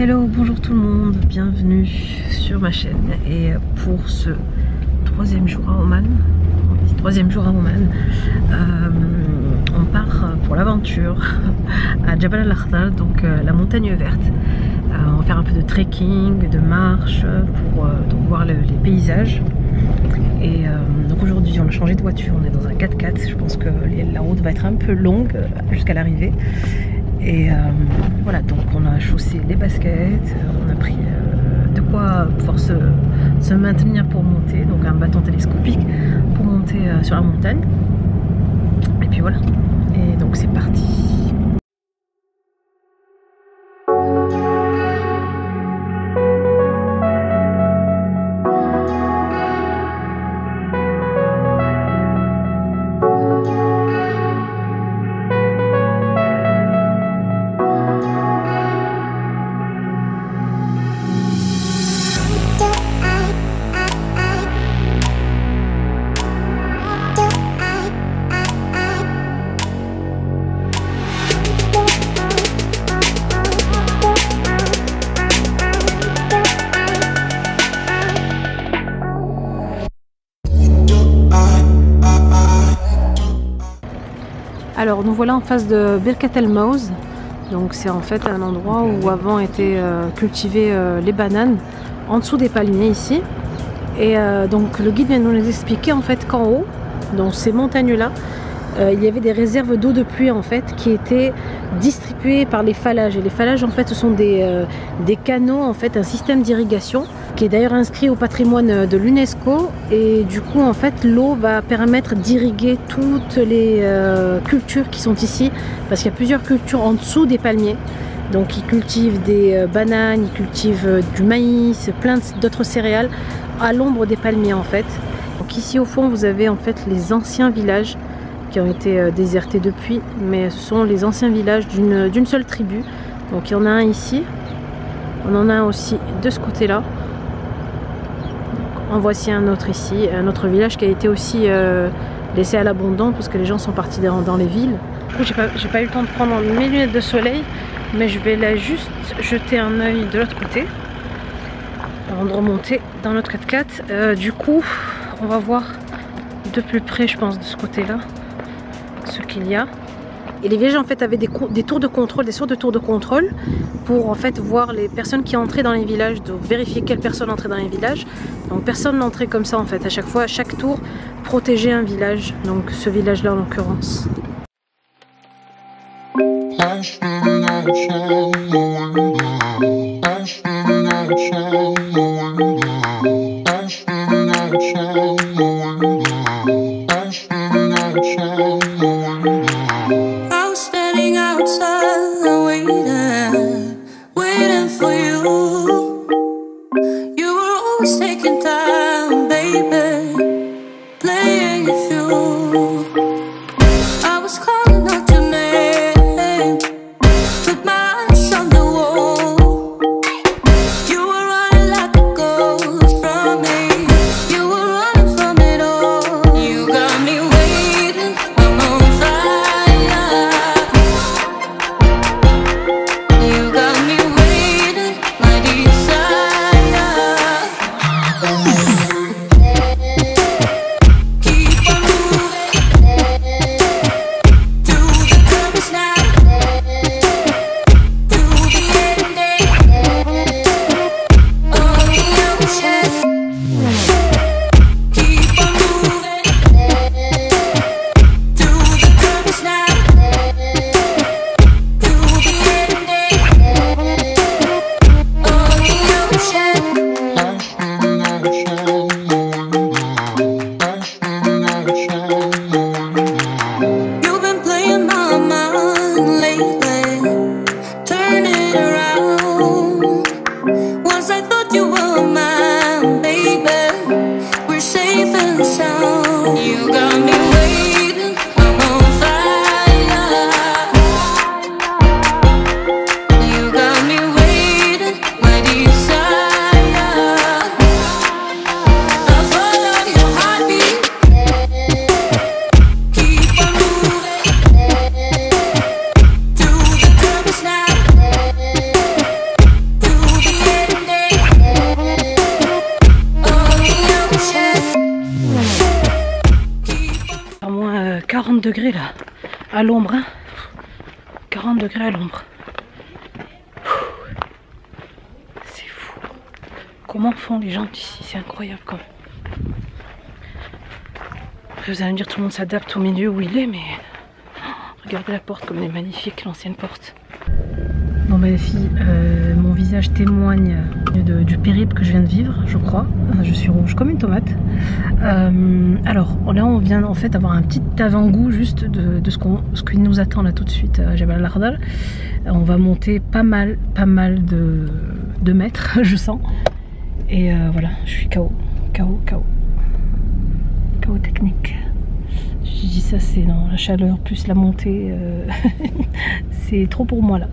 Hello, bonjour tout le monde, bienvenue sur ma chaîne. Et pour ce troisième jour à Oman, on part pour l'aventure à Jabal al-Akhdar, donc la montagne verte. On va faire un peu de trekking, de marche pour donc voir les paysages. Et donc aujourd'hui on a changé de voiture, on est dans un 4x4. Je pense que la route va être un peu longue jusqu'à l'arrivée. Et voilà, donc on a chaussé les baskets, on a pris de quoi pouvoir se maintenir pour monter, donc un bâton télescopique pour monter sur la montagne. Et puis voilà, et donc c'est parti. Alors nous voilà en face de Birkat El Mawz, donc c'est en fait un endroit où avant étaient cultivées les bananes, en dessous des palmiers ici. Et donc le guide vient de nous expliquer en fait qu'en haut, dans ces montagnes là, il y avait des réserves d'eau de pluie en fait qui étaient distribuées par les phallages. Et les phallages en fait ce sont des canaux, en fait un système d'irrigation qui est d'ailleurs inscrit au patrimoine de l'UNESCO. Et du coup en fait l'eau va permettre d'irriguer toutes les cultures qui sont ici, parce qu'il y a plusieurs cultures en dessous des palmiers. Donc ils cultivent des bananes, ils cultivent du maïs, plein d'autres céréales à l'ombre des palmiers en fait. Donc ici au fond vous avez en fait les anciens villages qui ont été désertés depuis, mais ce sont les anciens villages d'une seule tribu. Donc il y en a un ici, on en a un aussi de ce côté là. En voici un autre ici, un autre village qui a été aussi laissé à l'abandon parce que les gens sont partis dans les villes. Du coup j'ai pas eu le temps de prendre mes lunettes de soleil, mais je vais là juste jeter un œil de l'autre côté avant de remonter dans notre 4x4. Du coup on va voir de plus près, je pense, de ce côté là ce qu'il y a. Et les villages en fait avaient des tours de contrôle, des sortes de tours de contrôle pour en fait voir les personnes qui entraient dans les villages, de vérifier quelles personnes entraient dans les villages. Donc personne n'entrait comme ça en fait, à chaque fois, à chaque tour protéger un village, donc ce village là en l'occurrence. I was calling out your name, put my eyes on the wall. 40 degrés là, à l'ombre. Hein. 40 degrés à l'ombre. C'est fou. Comment font les gens d'ici? C'est incroyable quand même. Après, vous allez me dire tout le monde s'adapte au milieu où il est, mais regardez la porte comme elle est magnifique, l'ancienne porte. Bon bah les filles, mon visage témoigne du périple que je viens de vivre, je crois. Je suis rouge comme une tomate. Alors là on vient en fait avoir un petit avant-goût juste de ce qui nous attend là tout de suite à Jabal al-Akhdar. On va monter pas mal de mètres, je sens. Et voilà, je suis KO technique. Je dis ça, c'est dans la chaleur plus la montée, c'est trop pour moi là.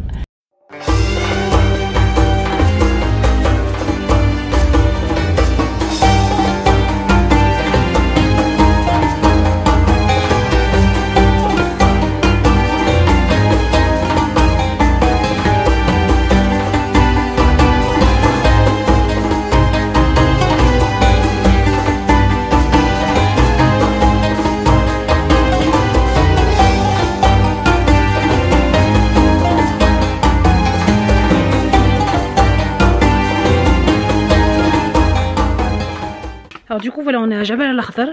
Alors du coup voilà, on est à Jabal al-Akhdar.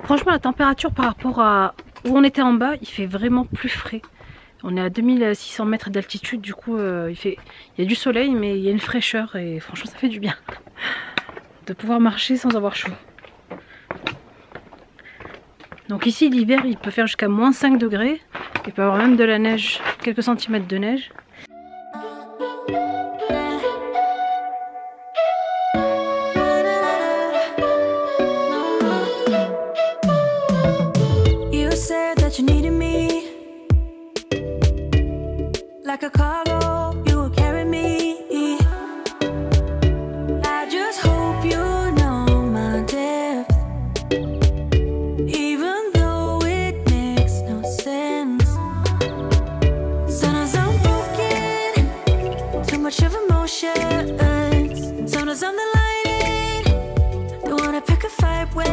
Franchement la température par rapport à où on était en bas, il fait vraiment plus frais. On est à 2600 mètres d'altitude, du coup il y a du soleil mais il y a une fraîcheur et franchement ça fait du bien de pouvoir marcher sans avoir chaud. Donc ici l'hiver il peut faire jusqu'à moins 5 degrés, il peut y avoir même de la neige, quelques centimètres de neige. You needed me like a cargo, you will carry me. I just hope you know my depth, even though it makes no sense. Sometimes I'm broken, too much of emotions. Sometimes I'm the lightning, don't wanna pick a fight with.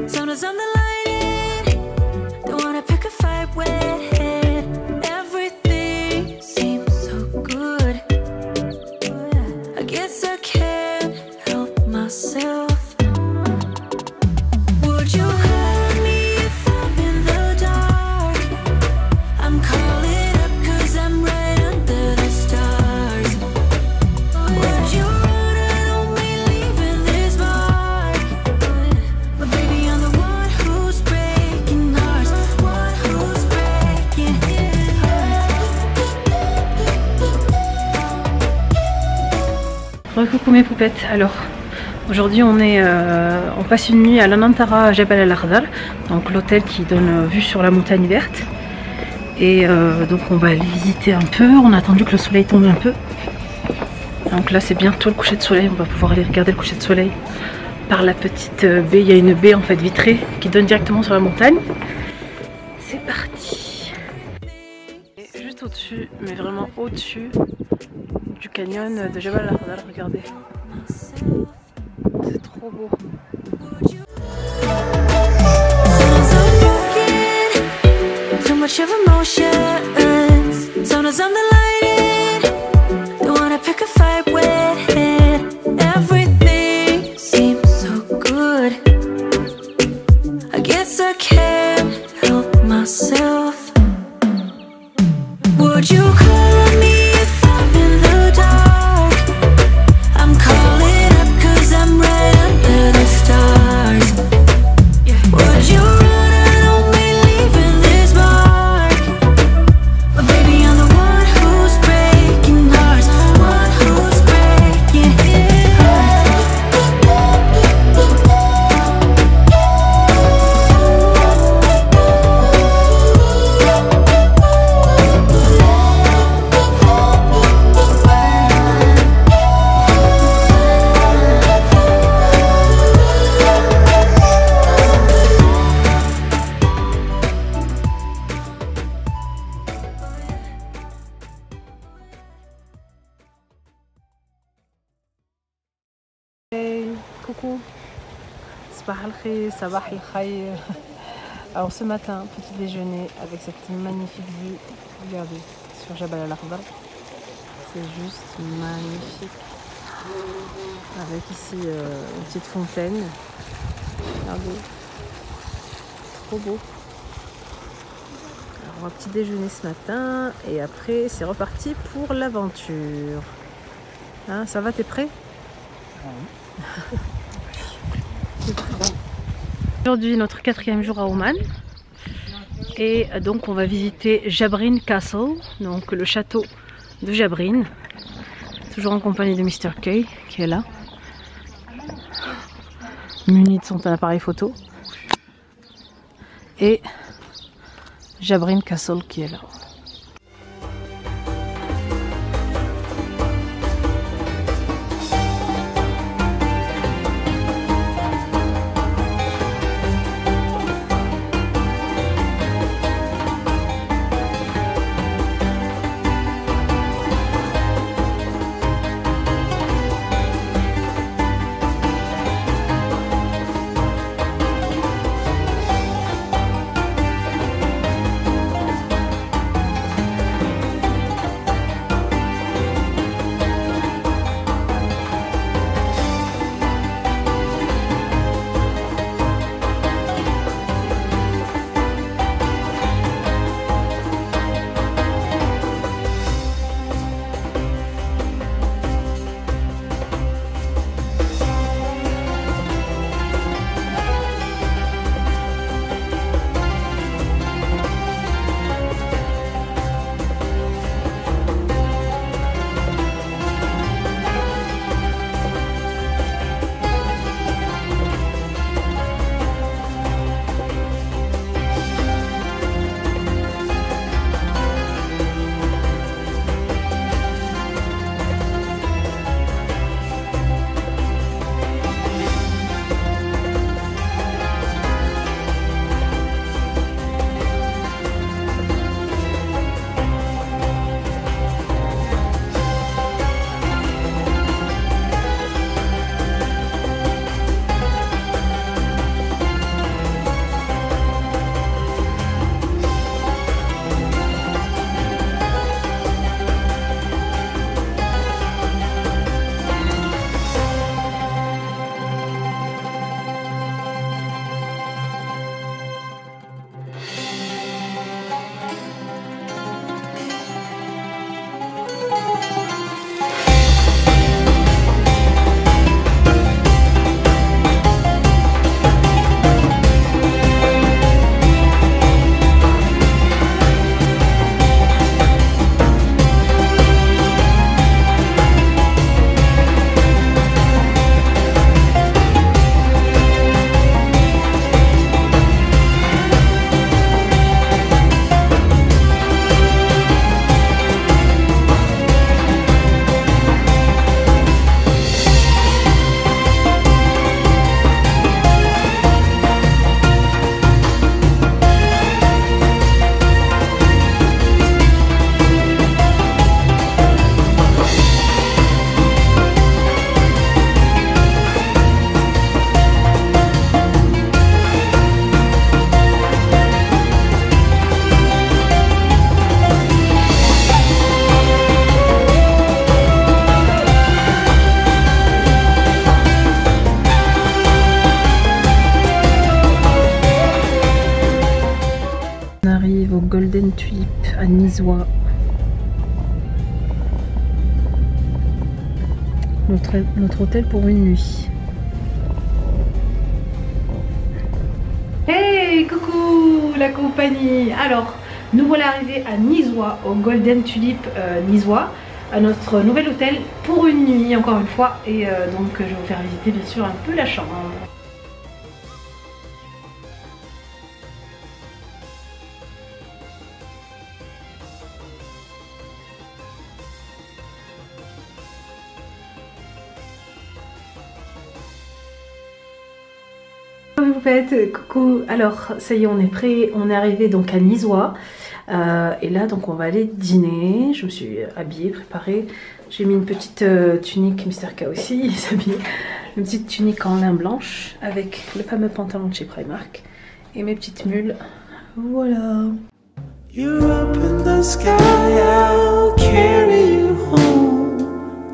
Sometimes I'm the lightning, don't wanna pick a fight with. Everything seems so good, I guess I can't help myself. Would you call me if I'm in the dark? I'm calling up 'cause I'm right under the stars. Would you run on me leaving this mark? But baby I'm the one who's breaking hearts, one who's breaking hearts. Coucou mes poupettes, alors aujourd'hui on passe une nuit à l'Anantara Jabal al-Akhdar, donc l'hôtel qui donne vue sur la montagne verte. Et donc on va aller visiter un peu, on a attendu que le soleil tombe un peu. Donc là c'est bientôt le coucher de soleil, on va pouvoir aller regarder le coucher de soleil par la petite baie. Il y a une baie en fait vitrée qui donne directement sur la montagne. C'est parti. Et juste au-dessus, mais vraiment au-dessus du canyon de Jabal al-Akhdar, regardez. C'est trop beau. Too much of a 'cause I'm the light, don't wanna pick a fight with it. Everything seems so good, I guess I can't help myself. Would you call on me if I'm in the dark? I'm calling up 'cause I'm right under the stars. Would you run out on me leaving this mark? But baby, I'm the one who's breaking hearts, one who's breaking hearts. Coucou, Sabah al khayr, Sabah al khayr. Alors ce matin, petit déjeuner avec cette magnifique vue, regardez, sur Jabal al-Akhdar. C'est juste magnifique. Avec ici une petite fontaine. Regardez, trop beau. Alors on va petit déjeuner ce matin et après c'est reparti pour l'aventure. Hein, ça va, t'es prêt? Aujourd'hui notre 4e jour à Oman et donc on va visiter Jabrin Castle, donc le château de Jabrin, toujours en compagnie de Mr. K qui est là, muni de son appareil photo, et Jabrin Castle qui est là. Golden Tulip à Nizois. Notre hôtel pour une nuit. Hey, coucou la compagnie. Alors, nous voilà arrivés à Nizois, au Golden Tulip Nizois, à notre nouvel hôtel pour une nuit, encore une fois. Et donc, je vais vous faire visiter bien sûr un peu la chambre. Comment vous faites? Coucou. Alors ça y est, on est prêt, on est arrivé donc à Nizois et là donc on va aller dîner. Je me suis habillée, préparée, j'ai mis une petite tunique, Mr K aussi il s'est habillé, une petite tunique en lin blanche avec le fameux pantalon de chez Primark et mes petites mules. Voilà. You're up in the sky, I'll carry you home,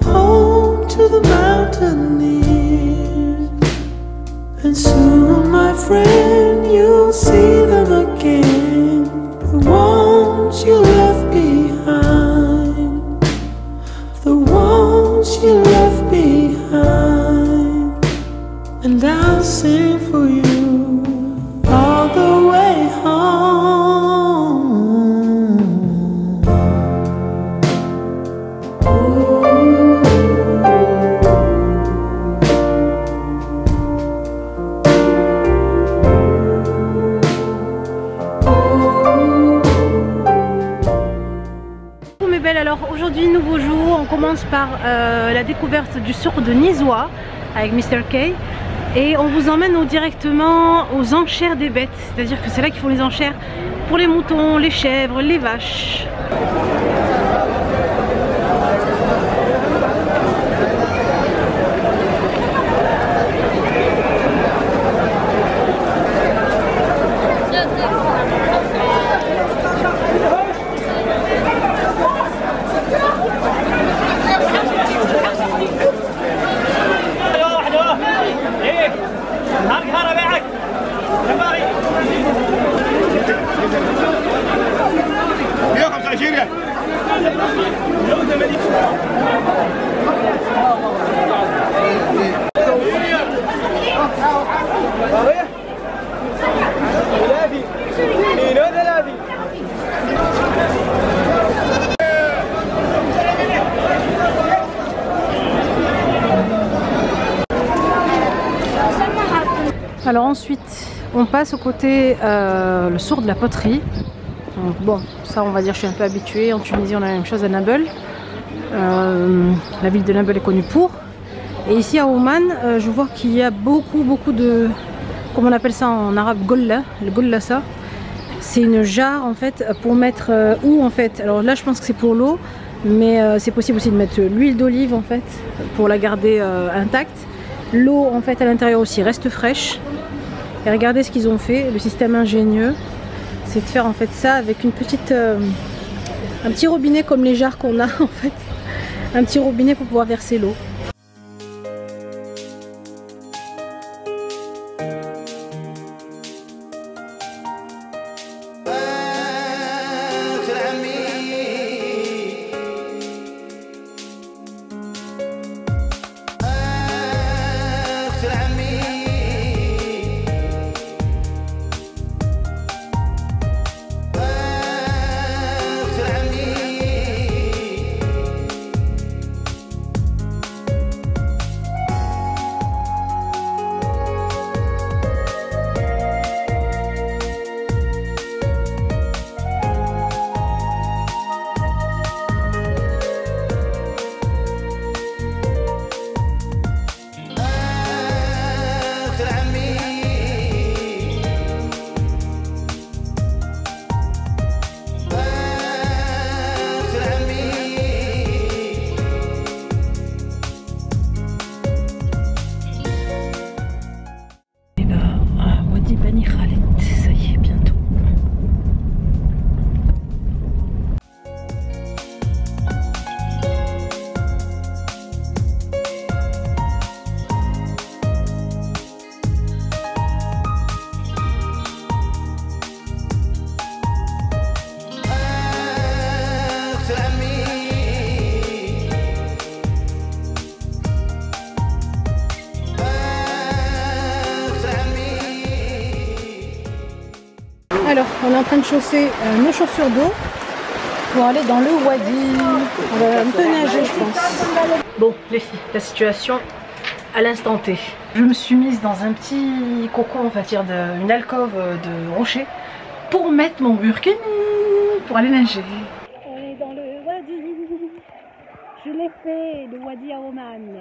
home to the mountaineers. And soon, my friend, you'll see them again, the ones you left behind, the ones you left behind. And I'll sing for you all the way home. Alors aujourd'hui, nouveau jour, on commence par la découverte du souk de Nizois avec Mr K et on vous emmène directement aux enchères des bêtes, c'est-à-dire que c'est là qu'ils font les enchères pour les moutons, les chèvres, les vaches. Alors ensuite on passe au côté le souk de la poterie. Donc, bon, ça on va dire je suis un peu habituée. En Tunisie on a la même chose à Nabeul. La ville de Nabeul est connue pour. Et ici à Oman je vois qu'il y a beaucoup de, comment on appelle ça en arabe, golla. Le golla, ça c'est une jarre en fait pour mettre où en fait. Alors là je pense que c'est pour l'eau, mais c'est possible aussi de mettre l'huile d'olive en fait pour la garder intacte. L'eau en fait à l'intérieur aussi reste fraîche. Et regardez ce qu'ils ont fait, le système ingénieux, c'est de faire en fait ça avec une petite, un petit robinet comme les jarres qu'on a en fait, un petit robinet pour pouvoir verser l'eau. Alors, on est en train de chausser nos chaussures d'eau pour aller dans le wadi. On va un peu nager, je pense. Bon, les filles, la situation à l'instant T. Je me suis mise dans un petit cocon, on va dire, une alcôve de rocher pour mettre mon burkini, pour aller nager. On est dans le wadi. Je l'ai fait, le wadi à Oman.